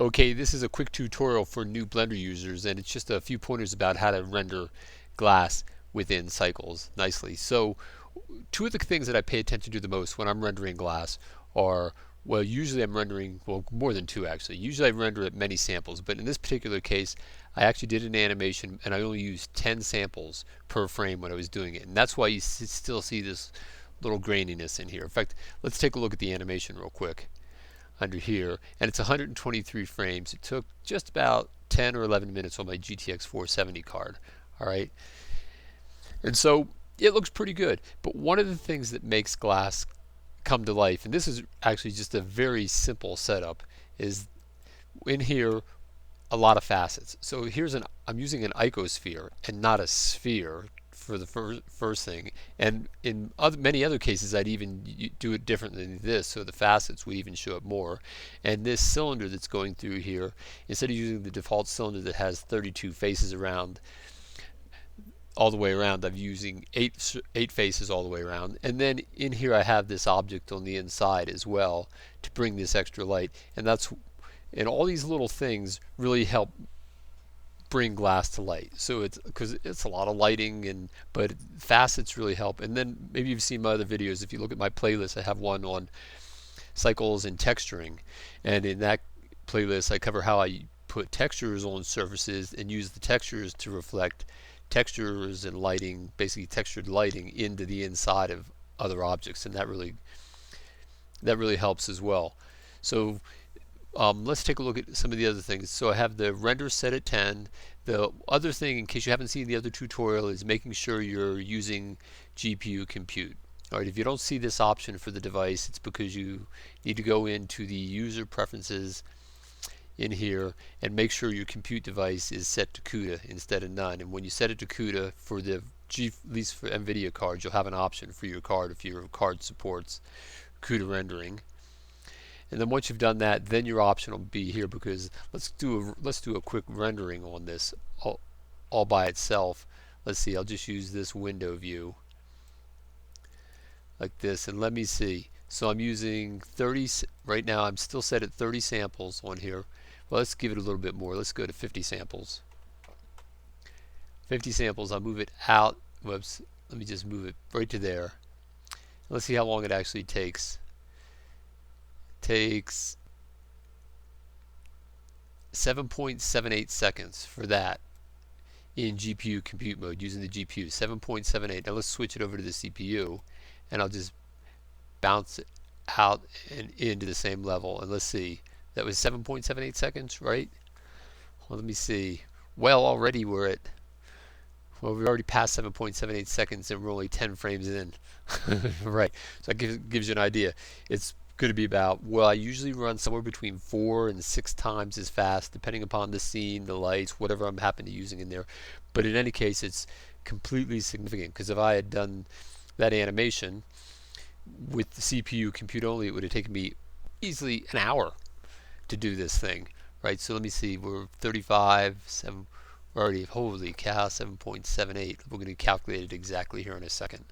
Okay, this is a quick tutorial for new Blender users, and it's just a few pointers about how to render glass within Cycles nicely. So two of the things that I pay attention to the most when I'm rendering glass are, well, usually I'm rendering, well, more than two actually. Usually I render at many samples, but in this particular case I actually did an animation and I only used 10 samples per frame when I was doing it, and that's why you still see this little graininess in here. In fact, let's take a look at the animation real quick under here, and it's 123 frames. It took just about 10 or 11 minutes on my GTX 470 card. All right, and so it looks pretty good. But one of the things that makes glass come to life, and this is actually just a very simple setup, is in here a lot of facets. So I'm using an icosphere and not a sphere for the first thing, and in many other cases I'd even do it differently than this, so the facets would even show up more. And this cylinder that's going through here, instead of using the default cylinder that has 32 faces around all the way around, I'm using eight faces all the way around. And then in here I have this object on the inside as well to bring this extra light, and all these little things really help bring glass to light. So it's because it's a lot of lighting, but facets really help. And then maybe you've seen my other videos. If you look at my playlist, I have one on cycles and texturing, and in that playlist I cover how I put textures on surfaces and use the textures to reflect textures and lighting, basically textured lighting, into the inside of other objects, and that really helps as well. So let's take a look at some of the other things. So I have the render set at 10. The other thing, in case you haven't seen the other tutorial, is making sure you're using GPU compute. Alright, if you don't see this option for the device, it's because you need to go into the user preferences in here and make sure your compute device is set to CUDA instead of none. And when you set it to CUDA for at least for NVIDIA cards, you'll have an option for your card if your card supports CUDA rendering. And then once you've done that, then your option will be here, because let's do a quick rendering on this all by itself. Let's see, I'll just use this window view like this, and let me see. So I'm using 30 right now. I'm still set at 30 samples on here. Well, let's give it a little bit more. Let's go to 50 samples. 50 samples. I'll move it out. Whoops. Let me just move it right to there. Let's see how long it actually takes. Takes 7.78 seconds for that in GPU compute mode using the GPU. 7.78. Now let's switch it over to the CPU, and I'll just bounce it out and into the same level. And let's see, that was 7.78 seconds, right? Well, let me see. Well, already we're already passed 7.78 seconds and we're only 10 frames in. Right, so that gives you an idea. It's going to be about, well, I usually run somewhere between 4 and 6 times as fast, depending upon the scene, the lights, whatever I'm happen to using in there. But in any case, it's completely significant, because if I had done that animation with the CPU compute only, it would have taken me easily an hour to do this thing, right? So let me see, we're 35, 7, we're already, holy cow, 7.78. We're going to calculate it exactly here in a second.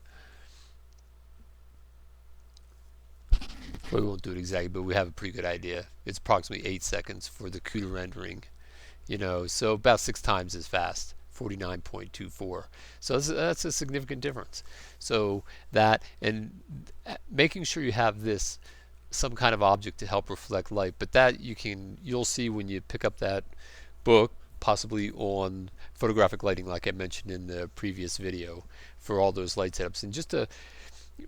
Well, we won't do it exactly, but we have a pretty good idea. It's approximately 8 seconds for the CUDA rendering, so about 6 times as fast, 49.24. So that's a significant difference. So that, and making sure you have some kind of object to help reflect light, but that you'll see when you pick up that book, possibly on photographic lighting, like I mentioned in the previous video, for all those light setups. And just to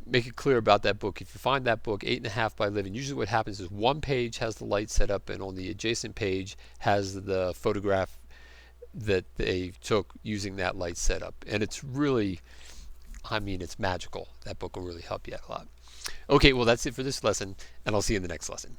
make it clear about that book, if you find that book 8.5 by 11, usually what happens is one page has the light set up, and on the adjacent page has the photograph that they took using that light setup. And it's really, I mean, it's magical. That book will really help you out a lot. Okay, well, that's it for this lesson, and I'll see you in the next lesson.